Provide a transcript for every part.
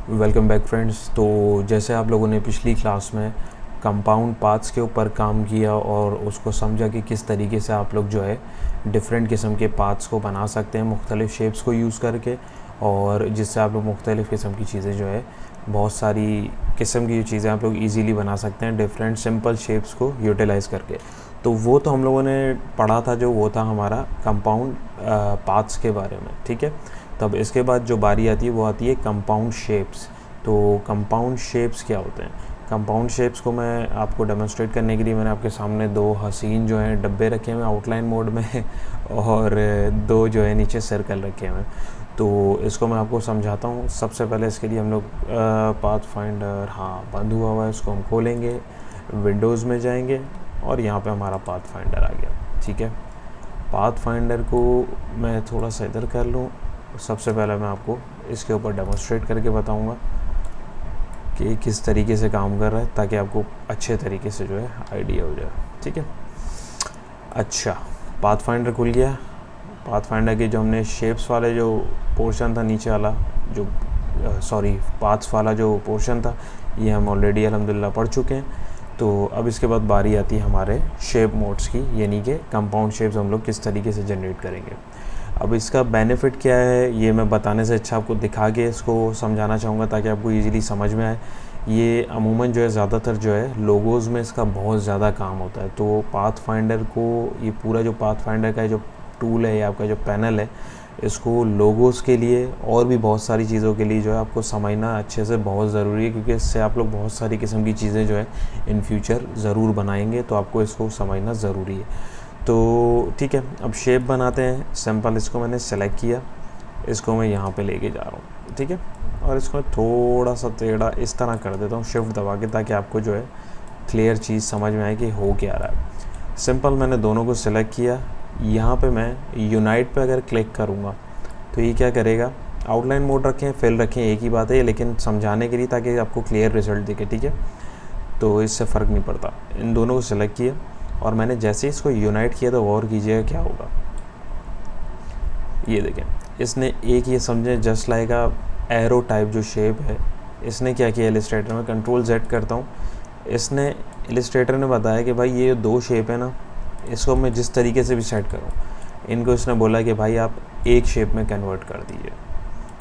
Welcome back friends. तो जैसे आप लोगों ने पिछली क्लास में कंपाउंड पार्ट्स के ऊपर काम किया और उसको समझा कि किस तरीके से आप लोग जो है डिफरेंट किस्म के पार्ट्स को बना सकते हैं मुख्तलिफ़ शेप्स को यूज़ करके, और जिससे आप लोग मुख्तलिफ़ किस्म की चीज़ें जो है बहुत सारी किस्म की चीज़ें आप लोग इजीली बना सकते हैं डिफरेंट सिंपल शेप्स को यूटिलाइज़ करके। तो वो तो हम लोगों ने पढ़ा था, जो वो था हमारा कंपाउंड पार्ट्स के बारे में, ठीक है। तब इसके बाद जो बारी आती है वो आती है कंपाउंड शेप्स। तो कंपाउंड शेप्स क्या होते हैं? कंपाउंड शेप्स को मैं आपको डेमोन्स्ट्रेट करने के लिए मैंने आपके सामने दो हसीन जो हैं डब्बे रखे हुए हैं आउटलाइन मोड में और दो जो है नीचे सर्कल रखे हुए हैं। तो इसको मैं आपको समझाता हूँ। सबसे पहले इसके लिए हम लोग पाथ फाइंडर, हाँ बंद हुआ है, इसको हम खोलेंगे, विंडोज़ में जाएंगे और यहाँ पे हमारा पाथ फाइंडर आ गया, ठीक है। पाथ फाइंडर को मैं थोड़ा सा इधर कर लूँ। सबसे पहले मैं आपको इसके ऊपर डेमोन्स्ट्रेट करके बताऊंगा कि किस तरीके से काम कर रहा है, ताकि आपको अच्छे तरीके से जो है आइडिया हो जाए, ठीक है। अच्छा, पाथ फाइंडर खुल गया। पाथ फाइंडर के जो हमने शेप्स वाले जो पोर्शन था नीचे वाला, जो पाथ्स वाला जो पोर्शन था, ये हम ऑलरेडी अल्हम्दुलिल्लाह पढ़ चुके हैं। तो अब इसके बाद बारी आती है हमारे शेप मोड्स की, यानी कि कंपाउंड शेप्स हम लोग किस तरीके से जनरेट करेंगे। अब इसका बेनिफिट क्या है ये मैं बताने से अच्छा आपको दिखा के इसको समझाना चाहूँगा, ताकि आपको इजीली समझ में आए। ये अमूमन जो है ज़्यादातर जो है लोगोज़ में इसका बहुत ज़्यादा काम होता है। तो पाथ फाइंडर को, ये पूरा जो पाथ फाइंडर का जो टूल है या आपका जो पैनल है, इसको लोगोज़ के लिए और भी बहुत सारी चीज़ों के लिए जो है आपको समझना अच्छे से बहुत ज़रूरी है, क्योंकि इससे आप लोग बहुत सारी किस्म की चीज़ें जो है इन फ्यूचर ज़रूर बनाएंगे। तो आपको इसको समझना ज़रूरी है। तो ठीक है, अब शेप बनाते हैं। सिंपल इसको मैंने सेलेक्ट किया, इसको मैं यहाँ पे लेके जा रहा हूँ, ठीक है। और इसको थोड़ा सा टेढ़ा इस तरह कर देता हूँ शिफ्ट दबा के, ताकि आपको जो है क्लियर चीज़ समझ में आए कि हो क्या रहा है। सिंपल मैंने दोनों को सिलेक्ट किया। यहाँ पे मैं यूनाइट पे अगर क्लिक करूँगा तो ये क्या करेगा, आउटलाइन मोड रखें फिल रखें एक ही बात है, लेकिन समझाने के लिए ताकि आपको क्लियर रिजल्ट दिखे, ठीक है। तो इससे फ़र्क नहीं पड़ता। इन दोनों को सिलेक्ट किया और मैंने जैसे ही इसको यूनाइट किया तो गौर कीजिएगा क्या होगा। ये देखें, इसने एक, ये समझे जस्ट लाइक एरो टाइप जो शेप है, इसने क्या किया इलस्ट्रेटर में, कंट्रोल जेड करता हूँ, इसने इलस्ट्रेटर ने बताया कि भाई ये दो शेप है ना, इसको मैं जिस तरीके से भी सेट करूँ, इनको इसने बोला कि भाई आप एक शेप में कन्वर्ट कर दीजिए।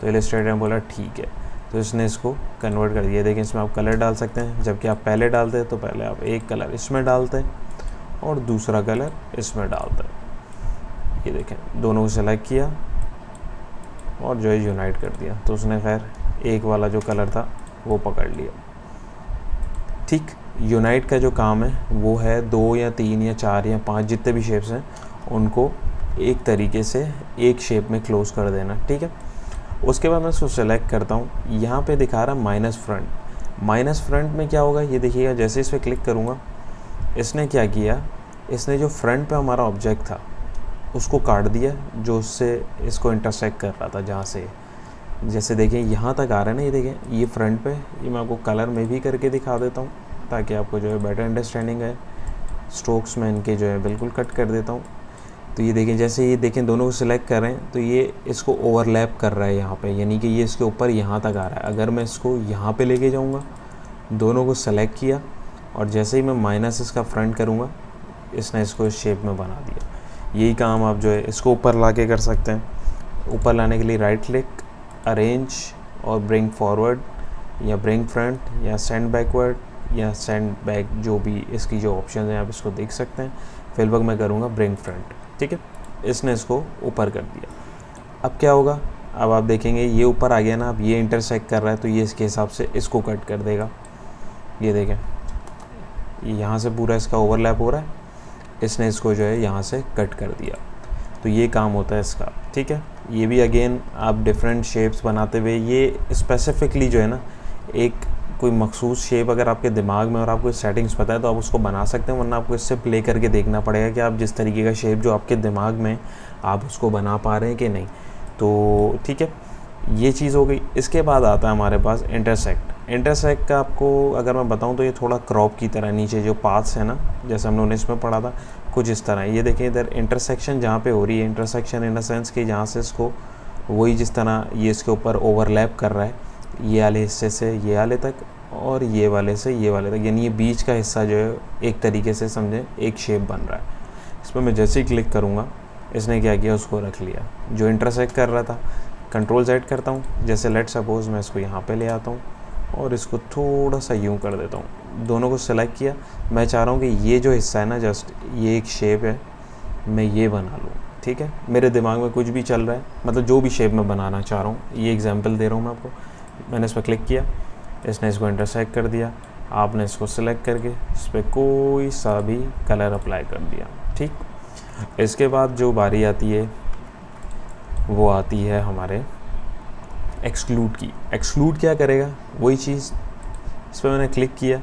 तो इलस्ट्रेटर ने बोला ठीक है, तो इसने इसको कन्वर्ट कर दिया। देखिए इसमें आप कलर डाल सकते हैं, जबकि आप पहले डालते हैं तो पहले आप एक कलर इसमें डालते हैं और दूसरा कलर इसमें डालते हैं। ये देखें, दोनों को सेलेक्ट किया और जो है यूनाइट कर दिया, तो उसने खैर एक वाला जो कलर था वो पकड़ लिया। ठीक, यूनाइट का जो काम है वो है 2 या 3 या 4 या 5 जितने भी शेप्स हैं उनको एक तरीके से एक शेप में क्लोज कर देना, ठीक है। उसके बाद मैं इसको सेलेक्ट करता हूँ, यहाँ पे दिखा रहा माइनस फ्रंट। माइनस फ्रंट में क्या होगा ये देखिएगा, जैसे इस पर क्लिक करूँगा, इसने क्या किया, इसने जो फ्रंट पे हमारा ऑब्जेक्ट था उसको काट दिया, जो उससे इसको इंटरसेक्ट कर रहा था, जहाँ से जैसे देखें यहाँ तक आ रहा है ना, ये देखें ये फ्रंट पे, ये मैं आपको कलर में भी करके दिखा देता हूँ ताकि आपको जो है बेटर अंडरस्टैंडिंग है। स्ट्रोक्स में इनके जो है बिल्कुल कट कर देता हूँ। तो ये देखें, जैसे ये देखें दोनों को सिलेक्ट कर रहे हैं तो ये इसको ओवरलैप कर रहा है यहाँ पे, यानी कि ये इसके ऊपर यहाँ तक आ रहा है। अगर मैं इसको यहाँ पे लेके जाऊँगा, दोनों को सेलेक्ट किया और जैसे ही मैं माइनस इसका फ्रंट करूँगा, इसने इसको इस शेप में बना दिया। यही काम आप जो है इसको ऊपर ला के कर सकते हैं। ऊपर लाने के लिए राइट क्लिक, अरेंज और ब्रिंग फॉरवर्ड या ब्रिंग फ्रंट या सेंड बैकवर्ड या सेंड बैक, जो भी इसकी जो ऑप्शन है आप इसको देख सकते हैं। फिलहाल मैं करूँगा ब्रिंग फ्रंट, ठीक है। इसने इसको ऊपर कर दिया। अब क्या होगा, अब आप देखेंगे ये ऊपर आ गया ना, अब ये इंटरसेक्ट कर रहा है तो ये इसके हिसाब से इसको कट कर देगा। ये देखें, यहाँ से पूरा इसका ओवरलैप हो रहा है, इसने इसको जो है यहाँ से कट कर दिया। तो ये काम होता है इसका, ठीक है। ये भी अगेन आप डिफरेंट शेप्स बनाते हुए, ये स्पेसिफिकली जो है ना, एक कोई मखसूस शेप अगर आपके दिमाग में और आपको सेटिंग्स पता है तो आप उसको बना सकते हैं, वरना आपको इससे प्ले करके देखना पड़ेगा कि आप जिस तरीके का शेप जो आपके दिमाग में आप उसको बना पा रहे हैं कि नहीं। तो ठीक है, ये चीज़ हो गई। इसके बाद आता है हमारे पास इंटरसेक्ट। इंटरसेक्ट का आपको अगर मैं बताऊं तो ये थोड़ा क्रॉप की तरह, नीचे जो पाथ्स है ना, जैसे हम लोगों ने इसमें पढ़ा था कुछ इस तरह। ये देखें इधर इंटरसेक्शन जहाँ पे हो रही है, इंटरसेक्शन इन द सेंस कि जहाँ से इसको वही जिस तरह ये इसके ऊपर ओवरलैप कर रहा है, ये वाले हिस्से से ये वाले तक और ये वाले से ये वाले तक, यानी ये बीच का हिस्सा जो है एक तरीके से समझे एक शेप बन रहा है। इस पर मैं जैसे ही क्लिक करूँगा इसने क्या किया, उसको रख लिया जो इंटरसेक्ट कर रहा था। कंट्रोल Z करता हूँ, जैसे लेट सपोज मैं इसको यहाँ पे ले आता हूँ और इसको थोड़ा सा यूँ कर देता हूँ। दोनों को सेलेक्ट किया, मैं चाह रहा हूँ कि ये जो हिस्सा है ना, जस्ट ये एक शेप है, मैं ये बना लूँ। ठीक है, मेरे दिमाग में कुछ भी चल रहा है, मतलब जो भी शेप मैं बनाना चाह रहा हूँ, ये एग्जांपल दे रहा हूँ मैं आपको। मैंने इस पर क्लिक किया, इसने इसको इंटरसेक्ट कर दिया, आपने इसको सिलेक्ट करके इस पर कोई सा भी कलर अप्लाई कर दिया। ठीक, इसके बाद जो बारी आती है वो आती है हमारे एक्सक्लूड की। एक्सक्लूड क्या करेगा, वही चीज़, इस पर मैंने क्लिक किया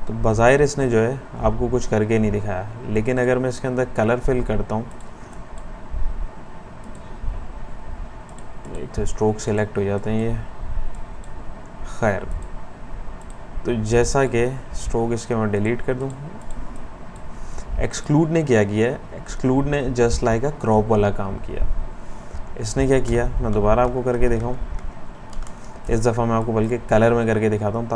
तो बज़ाहिर इसने जो है आपको कुछ करके नहीं दिखाया, लेकिन अगर मैं इसके अंदर कलर फिल करता हूँ, एक तो स्ट्रोक सेलेक्ट हो जाते हैं ये, खैर, तो जैसा कि स्ट्रोक इसके मैं डिलीट कर दूँ। एक्सक्लूड ने क्या किया है, एक्सक्लूड ने जस्ट लाइक अ क्रॉप वाला काम किया। इसने क्या किया, मैं दोबारा आपको करके दिखाऊं, इस दफ़ा मैं आपको बल्कि कलर में करके दिखाता हूँ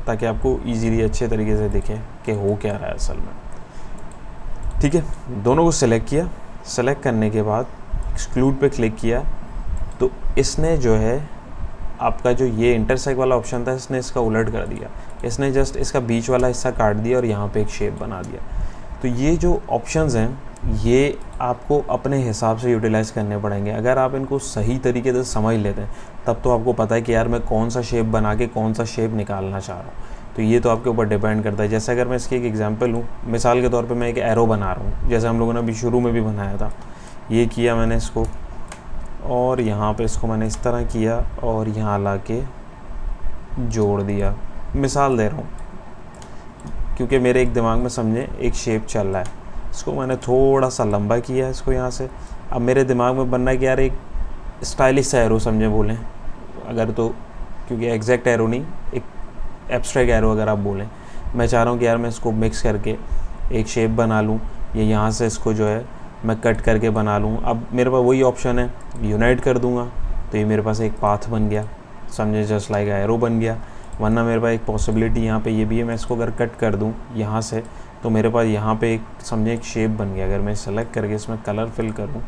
ताकि आपको इजीली अच्छे तरीके से दिखे कि हो क्या रहा है असल में। ठीक है, दोनों को सिलेक्ट किया, सेलेक्ट करने के बाद एक्सक्लूड पे क्लिक किया तो इसने जो है आपका जो ये इंटरसेक्ट वाला ऑप्शन था, इसने इसका उलट कर दिया। इसने जस्ट इसका बीच वाला हिस्सा काट दिया और यहाँ पे एक शेप बना दिया। तो ये जो ऑप्शंस हैं ये आपको अपने हिसाब से यूटिलाइज़ करने पड़ेंगे। अगर आप इनको सही तरीके से समझ लेते हैं तब तो आपको पता है कि यार मैं कौन सा शेप बना के कौन सा शेप निकालना चाह रहा हूँ। तो ये तो आपके ऊपर डिपेंड करता है। जैसे अगर मैं इसकी एक एग्जांपल लूँ, मिसाल के तौर पे मैं एक एरो बना रहा हूँ, जैसे हम लोगों ने अभी शुरू में भी बनाया था। ये किया मैंने इसको और यहाँ पे इसको मैंने इस तरह किया और यहाँ ला के जोड़ दिया। मिसाल दे रहा हूँ क्योंकि मेरे एक दिमाग में समझे एक शेप चल रहा है। इसको मैंने थोड़ा सा लंबा किया इसको यहाँ से। अब मेरे दिमाग में बनना है कि यार एक स्टाइलिश सा एरो समझे बोलें अगर, तो क्योंकि एग्जैक्ट एरो नहीं, एक एब्स्ट्रैक्ट एरो अगर आप बोलें, मैं चाह रहा हूँ कि यार मैं इसको मिक्स करके एक शेप बना लूँ, ये यहाँ से इसको जो है मैं कट करके बना लूँ। अब मेरे पास वही ऑप्शन है, यूनाइट कर दूँगा तो ये मेरे पास एक पाथ बन गया, समझे, जस्ट लाइक एरो बन गया। वरना मेरे पास एक पॉसिबिलिटी यहाँ पे ये भी है, मैं इसको अगर कट कर दूँ यहाँ से तो मेरे पास यहाँ पे एक समझे एक शेप बन गया। अगर मैं सेलेक्ट करके इसमें कलर फिल करूँ,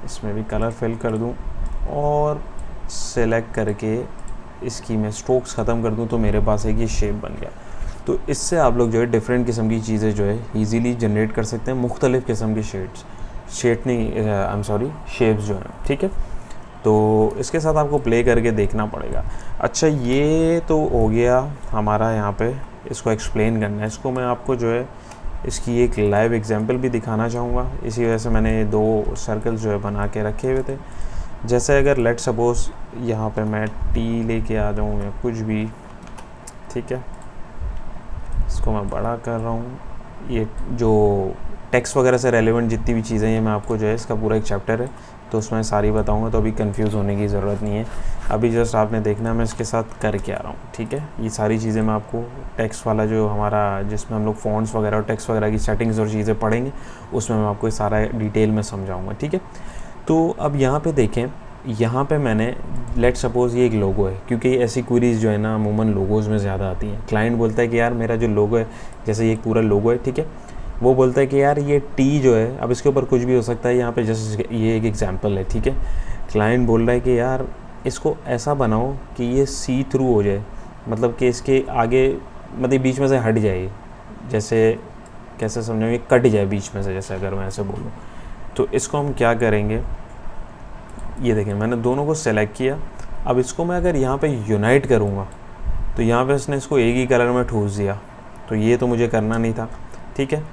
इसमें भी कलर फिल कर दूँ और सेलेक्ट करके इसकी मैं स्ट्रोक्स ख़त्म कर दूँ तो मेरे पास एक ये शेप बन गया। तो इससे आप लोग जो है डिफरेंट किस्म की चीज़ें जो है ईज़िली जनरेट कर सकते हैं, मुख्तलिफ़ किस्म की शेप्स जो हैं। ठीक है, तो इसके साथ आपको प्ले करके देखना पड़ेगा। अच्छा, ये तो हो गया हमारा यहाँ पे इसको एक्सप्लेन करना है। इसको मैं आपको जो है इसकी एक लाइव एग्जांपल भी दिखाना चाहूँगा। इसी वजह से मैंने 2 सर्कल्स जो है बना के रखे हुए थे। जैसे अगर लेट सपोज़ यहाँ पे मैं टी लेके आ जाऊँ या कुछ भी, ठीक है, इसको मैं बड़ा कर रहा हूँ। ये जो टेक्स्ट वगैरह से रेलेवेंट जितनी भी चीज़ें हैं मैं आपको जो है इसका पूरा एक चैप्टर है तो उसमें सारी बताऊंगा, तो अभी कंफ्यूज होने की ज़रूरत नहीं है। अभी जस्ट आपने देखना है मैं इसके साथ करके आ रहा हूँ। ठीक है, ये सारी चीज़ें मैं आपको टेक्स्ट वाला जो हमारा जिसमें हम लोग फ़ॉन्ट्स वगैरह और टेक्स्ट वगैरह की सेटिंग्स और चीज़ें पढ़ेंगे उसमें मैं आपको सारा डिटेल में समझाऊँगा। ठीक है, तो अब यहाँ पर देखें, यहाँ पे मैंने लेट सपोज़ ये एक लोगो है, क्योंकि ऐसी क्वेरीज़ जो है ना अमूमन लोगोज़ में ज़्यादा आती हैं। क्लाइंट बोलता है कि यार मेरा जो लोगो है, जैसे ये पूरा लोगो है, ठीक है, वो बोलता है कि यार ये टी जो है, अब इसके ऊपर कुछ भी हो सकता है, यहाँ पे जस्ट ये एक एग्जांपल है। ठीक है, क्लाइंट बोल रहा है कि यार इसको ऐसा बनाओ कि ये सी थ्रू हो जाए, मतलब कि इसके आगे मतलब बीच में से हट जाए, जैसे कैसे समझो, ये कट जाए बीच में से, जैसे अगर मैं ऐसे बोलूँ तो इसको हम क्या करेंगे, ये देखें मैंने दोनों को सेलेक्ट किया। अब इसको मैं अगर यहाँ पे यूनाइट करूँगा तो यहाँ पे इसने इसको एक ही कलर में ठूस दिया, तो ये तो मुझे करना नहीं था। ठीक है,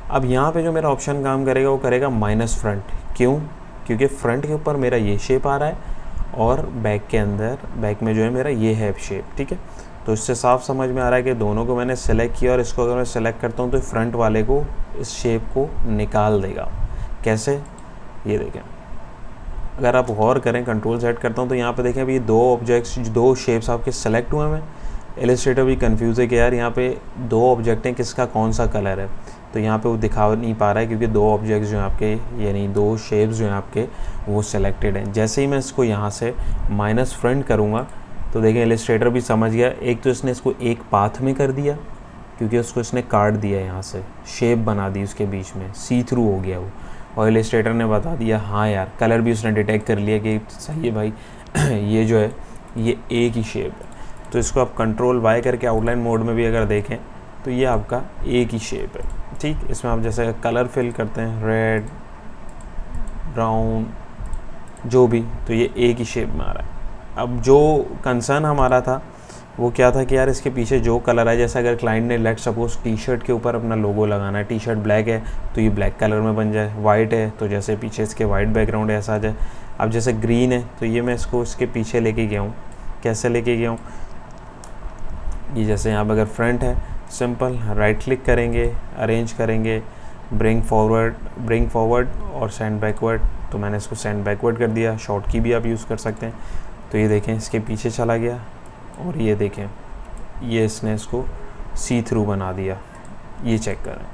अब यहाँ पे जो मेरा ऑप्शन काम करेगा वो करेगा माइनस फ्रंट। क्यों? क्योंकि फ्रंट के ऊपर मेरा ये शेप आ रहा है और बैक के अंदर, बैक में जो है मेरा ये है शेप। ठीक है, तो इससे साफ समझ में आ रहा है कि दोनों को मैंने सेलेक्ट किया और इसको अगर मैं सेलेक्ट करता हूँ तो फ्रंट वाले को, इस शेप को निकाल देगा। कैसे? ये देखें, अगर आप गौर करें, कंट्रोल सेट करता हूँ तो यहाँ पे देखें अभी 2 ऑब्जेक्ट्स, 2 शेप्स आपके सेलेक्ट हुए हैं। इलस्ट्रेटर भी कंफ्यूज है कि यार यहाँ पे 2 ऑब्जेक्ट हैं, किसका कौन सा कलर है, तो यहाँ पे वो दिखा नहीं पा रहा है क्योंकि 2 ऑब्जेक्ट्स जो हैं आपके, यानी 2 शेप्स जो हैं आपके वो सिलेक्टेड हैं। जैसे ही मैं इसको यहाँ से माइनस फ्रंट करूँगा तो देखें इलस्ट्रेटर भी समझ गया। एक तो इसने इसको एक पाथ में कर दिया क्योंकि उसको इसने काट दिया, यहाँ से शेप बना दी उसके बीच में, सी थ्रू हो गया वो। और इलस्ट्रेटर ने बता दिया हाँ यार, कलर भी उसने डिटेक्ट कर लिया कि सही है भाई ये जो है ये एक ही शेप है। तो इसको आप कंट्रोल वाई करके आउटलाइन मोड में भी अगर देखें तो ये आपका एक ही शेप है, ठीक। इसमें आप जैसे कलर फिल करते हैं, रेड, ब्राउन, जो भी, तो ये एक ही शेप में आ रहा है। अब जो कंसर्न हमारा था वो क्या था कि यार इसके पीछे जो कलर है, जैसे अगर क्लाइंट ने लेट सपोज टी शर्ट के ऊपर अपना लोगो लगाना है, टी शर्ट ब्लैक है तो ये ब्लैक कलर में बन जाए, वाइट है तो जैसे पीछे इसके वाइट बैकग्राउंड ऐसा आ जाए। अब जैसे ग्रीन है तो ये मैं इसको इसके पीछे लेके गया हूँ। कैसे लेके गया हूँ, ये जैसे यहाँ पर अगर फ्रंट है, सिंपल राइट क्लिक करेंगे, अरेंज करेंगे, ब्रिंग फॉरवर्ड और सेंड बैकवर्ड। तो मैंने इसको सेंड बैकवर्ड कर दिया, शॉर्ट की भी आप यूज़ कर सकते हैं। तो ये देखें इसके पीछे चला गया और ये देखें ये इसने इसको सी थ्रू बना दिया, ये चेक करें।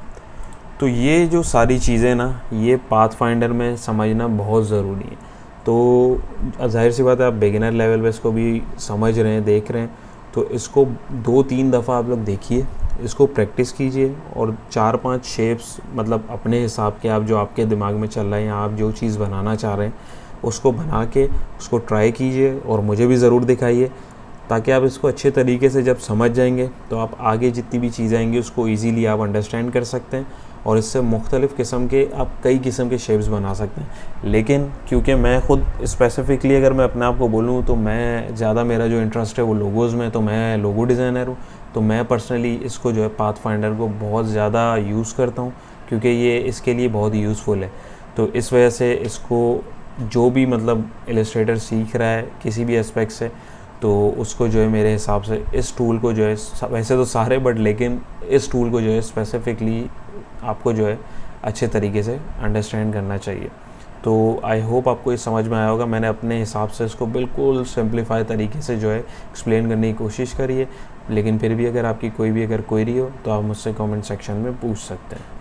तो ये जो सारी चीज़ें ना, ये पाथ फाइंडर में समझना बहुत ज़रूरी है। तो ज़ाहिर सी बात है आप बिगिनर लेवल पे इसको भी समझ रहे हैं, देख रहे हैं, तो इसको 2-3 दफ़ा आप लोग देखिए, इसको प्रैक्टिस कीजिए और 4-5 शेप्स मतलब अपने हिसाब के, आप जो आपके दिमाग में चल रहा है या आप जो चीज़ बनाना चाह रहे हैं उसको बना के उसको ट्राई कीजिए और मुझे भी ज़रूर दिखाइए, ताकि आप इसको अच्छे तरीके से जब समझ जाएंगे तो आप आगे जितनी भी चीज़ें आएंगी उसको ईज़िली आप अंडरस्टैंड कर सकते हैं और इससे मुख्तलिफ़ किस्म के आप कई किस्म के शेप्स बना सकते हैं। लेकिन क्योंकि मैं ख़ुद स्पेसिफ़िकली अगर मैं अपने आप को बोलूँ तो मैं ज़्यादा, मेरा जो इंटरेस्ट है वो लोगोज़ में, तो मैं लोगो डिज़ाइनर हूँ। तो मैं पर्सनली इसको जो है पाथ फाइंडर को बहुत ज़्यादा यूज़ करता हूँ क्योंकि ये इसके लिए बहुत यूज़फुल है। तो इस वजह से इसको जो भी मतलब इलस्ट्रेटर सीख रहा है किसी भी एस्पेक्ट से, तो उसको जो है मेरे हिसाब से इस टूल को जो है, वैसे तो सारे बट लेकिन इस टूल को जो है स्पेसिफ़िकली आपको जो है अच्छे तरीके से अंडरस्टैंड करना चाहिए। तो आई होप आपको ये समझ में आया होगा। मैंने अपने हिसाब से इसको बिल्कुल सिंप्लीफाई तरीके से जो है एक्सप्लेन करने की कोशिश करी है, लेकिन फिर भी अगर आपकी कोई भी अगर क्वेरी हो तो आप मुझसे कमेंट सेक्शन में पूछ सकते हैं।